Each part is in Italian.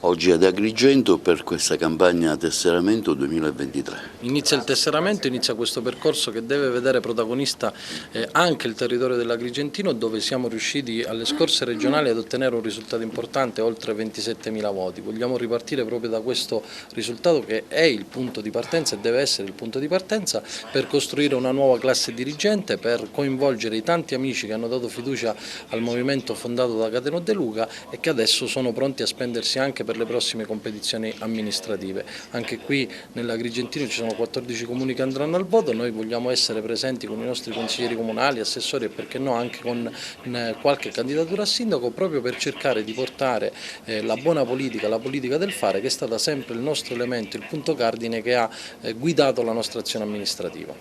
oggi ad Agrigento per questa campagna Tesseramento 2023. Inizia il tesseramento, inizia questo percorso che deve vedere protagonista anche il territorio dell'Agrigentino, dove siamo riusciti alle scorse regionali ad ottenere un risultato importante, oltre 27.000 voti. Vogliamo ripartire proprio da questo risultato che è il punto di partenza e deve essere il punto di partenza per costruire una nuova classe dirigente, per coinvolgere i tanti amici che hanno dato fiducia al movimento fondato da Cateno De Luca e che adesso sono pronti a spendersi anche per le prossime competizioni amministrative. Anche qui nell'Agrigentino ci sono 14 comuni che andranno al voto, noi vogliamo essere presenti con i nostri consiglieri comunali, assessori e perché no anche con qualche candidatura a sindaco, proprio per cercare di portare la buona politica, la politica del fare, che è stata sempre il nostro elemento, il punto cardine che ha guidato la nostra azione amministrativa.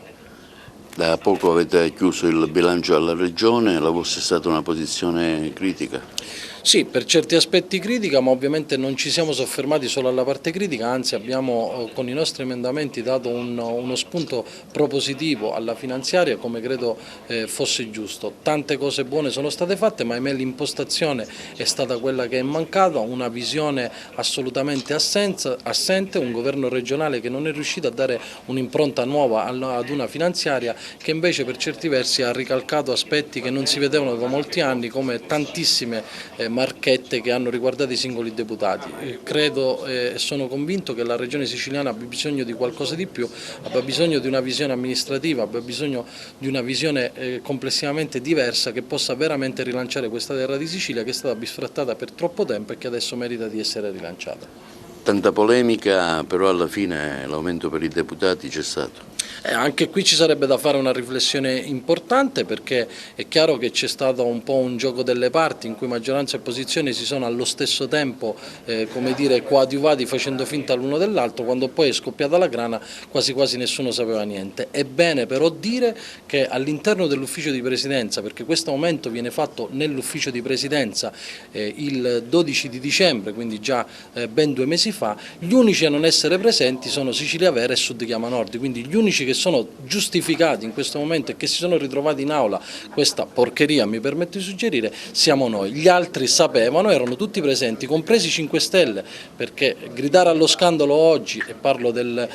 Da poco avete chiuso il bilancio alla Regione, la vostra è stata una posizione critica? Sì, per certi aspetti critica, ma ovviamente non ci siamo soffermati solo alla parte critica, anzi abbiamo con i nostri emendamenti dato uno spunto propositivo alla finanziaria, come credo fosse giusto. Tante cose buone sono state fatte, ma ahimè l'impostazione è stata quella che è mancata, una visione assolutamente assente, un governo regionale che non è riuscito a dare un'impronta nuova ad una finanziaria che invece per certi versi ha ricalcato aspetti che non si vedevano da molti anni, come tantissime marchette che hanno riguardato i singoli deputati. Credo e sono convinto che la regione siciliana abbia bisogno di qualcosa di più, abbia bisogno di una visione amministrativa, abbia bisogno di una visione complessivamente diversa che possa veramente rilanciare questa terra di Sicilia che è stata bisfrattata per troppo tempo e che adesso merita di essere rilanciata. Tanta polemica, però alla fine l'aumento per i deputati c'è stato. Anche qui ci sarebbe da fare una riflessione importante, perché è chiaro che c'è stato un po' un gioco delle parti in cui maggioranza e opposizione si sono allo stesso tempo come dire, coadiuvati facendo finta l'uno dell'altro, quando poi è scoppiata la grana quasi quasi nessuno sapeva niente. È bene però dire che all'interno dell'ufficio di presidenza, perché questo aumento viene fatto nell'ufficio di presidenza il 12 di dicembre, quindi già ben 2 mesi fa, gli unici a non essere presenti sono Sicilia Vera e Sud Chiama Nord, quindi gli unici che sono giustificati in questo momento e che si sono ritrovati in aula questa porcheria, mi permetto di suggerire, siamo noi. Gli altri sapevano, erano tutti presenti, compresi 5 Stelle, perché gridare allo scandalo oggi, e parlo del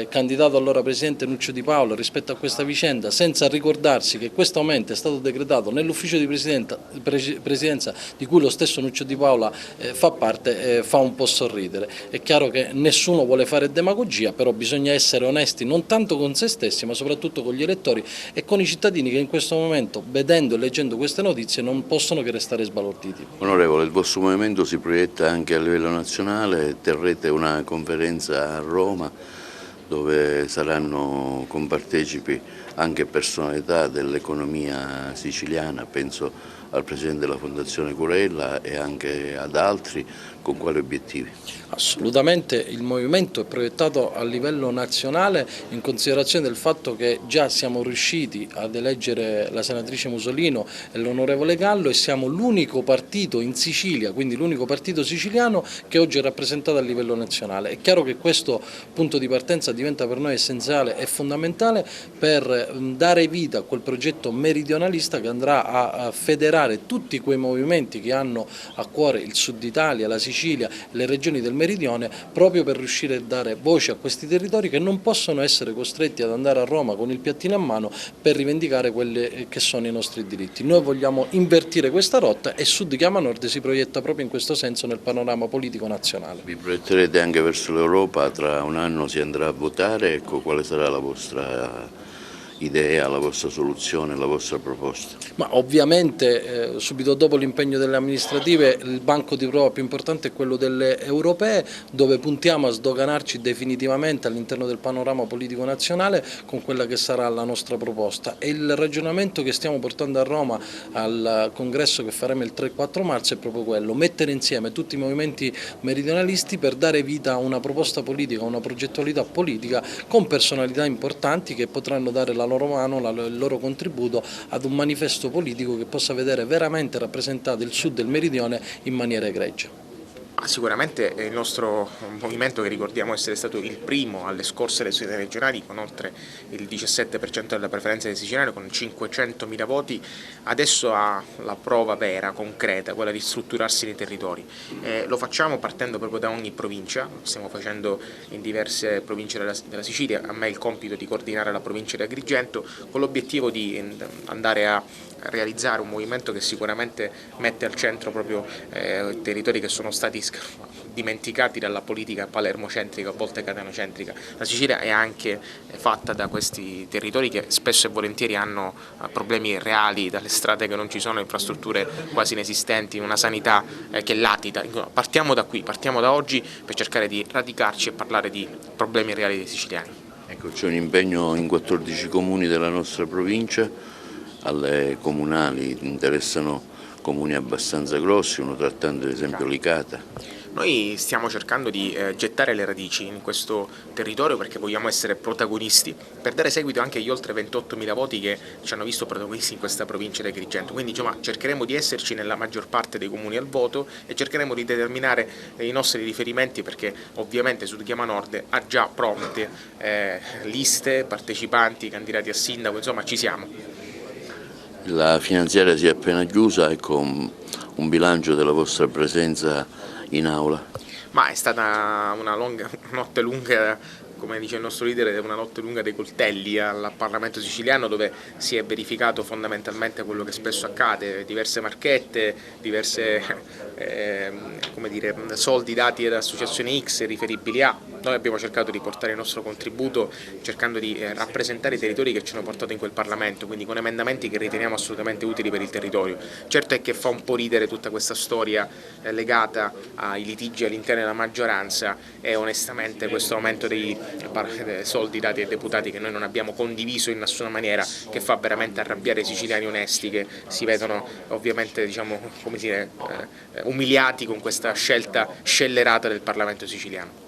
candidato allora presidente Nuccio Di Paolo rispetto a questa vicenda, senza ricordarsi che questo aumento è stato decretato nell'ufficio di presidenza di cui lo stesso Nuccio Di Paolo fa parte, fa un po' sorridere. È chiaro che nessuno vuole fare demagogia, però bisogna essere onesti non tanto con se stessi ma soprattutto con gli elettori e con i cittadini che in questo momento, vedendo e leggendo queste notizie, non possono che restare sbalorditi. Onorevole, il vostro movimento si proietta anche a livello nazionale, terrete una conferenza a Roma dove saranno compartecipi anche personalità dell'economia siciliana, penso al Presidente della Fondazione Curella e anche ad altri, con quali obiettivi? Assolutamente il movimento è proiettato a livello nazionale in considerazione del fatto che già siamo riusciti ad eleggere la senatrice Musolino e l'onorevole Gallo e siamo l'unico partito in Sicilia, quindi l'unico partito siciliano che oggi è rappresentato a livello nazionale. È chiaro che questo punto di partenza diventa per noi essenziale e fondamentale per dare vita a quel progetto meridionalista che andrà a federare tutti quei movimenti che hanno a cuore il Sud Italia, la Sicilia, le regioni del Meridione, proprio per riuscire a dare voce a questi territori che non possono essere costretti ad andare a Roma con il piattino a mano per rivendicare quelli che sono i nostri diritti. Noi vogliamo invertire questa rotta e Sud Chiama Nord si proietta proprio in questo senso nel panorama politico nazionale. Vi proietterete anche verso l'Europa, tra un anno si andrà a votare, ecco, quale sarà la vostra idea, la vostra soluzione, la vostra proposta? Ma ovviamente subito dopo l'impegno delle amministrative il banco di prova più importante è quello delle europee, dove puntiamo a sdoganarci definitivamente all'interno del panorama politico nazionale con quella che sarà la nostra proposta, e il ragionamento che stiamo portando a Roma al congresso che faremo il 3-4 marzo è proprio quello: mettere insieme tutti i movimenti meridionalisti per dare vita a una proposta politica, a una progettualità politica con personalità importanti che potranno dare la loro mano, il loro contributo ad un manifesto politico che possa vedere veramente rappresentato il Sud e il Meridione in maniera egregia. Sicuramente il nostro movimento, che ricordiamo essere stato il primo alle scorse elezioni regionali con oltre il 17% della preferenza dei siciliani, con 500.000 voti, adesso ha la prova vera, concreta, quella di strutturarsi nei territori. Lo facciamo partendo proprio da ogni provincia, lo stiamo facendo in diverse province della Sicilia. A me è il compito di coordinare la provincia di Agrigento, con l'obiettivo di andare a realizzare un movimento che sicuramente mette al centro proprio territori che sono stati dimenticati dalla politica palermocentrica, a volte catenocentrica. La Sicilia è anche fatta da questi territori che spesso e volentieri hanno problemi reali, dalle strade che non ci sono, infrastrutture quasi inesistenti, una sanità che latita. Partiamo da qui, partiamo da oggi per cercare di radicarci e parlare di problemi reali dei siciliani. Ecco, c'è un impegno in 14 comuni della nostra provincia, alle comunali interessano comuni abbastanza grossi, uno trattando ad esempio Licata. Noi stiamo cercando di gettare le radici in questo territorio perché vogliamo essere protagonisti, per dare seguito anche agli oltre 28.000 voti che ci hanno visto protagonisti in questa provincia di Agrigento. Quindi cercheremo di esserci nella maggior parte dei comuni al voto e cercheremo di determinare i nostri riferimenti, perché ovviamente Sud Chiama Nord ha già pronte liste, partecipanti, candidati a sindaco, insomma ci siamo. La finanziaria si è appena chiusa, ecco un bilancio della vostra presenza in aula. Ma è stata una notte lunga, come dice il nostro leader, una notte lunga dei coltelli al Parlamento siciliano, dove si è verificato fondamentalmente quello che spesso accade: diverse marchette, diverse soldi dati ad associazioni X riferibili a. Noi abbiamo cercato di portare il nostro contributo cercando di rappresentare i territori che ci hanno portato in quel Parlamento, quindi con emendamenti che riteniamo assolutamente utili per il territorio. Certo è che fa un po' ridere tutta questa storia legata ai litigi all'interno della maggioranza, e onestamente questo aumento dei soldi dati ai deputati, che noi non abbiamo condiviso in nessuna maniera, che fa veramente arrabbiare i siciliani onesti, che si vedono ovviamente umiliati con questa scelta scellerata del Parlamento siciliano.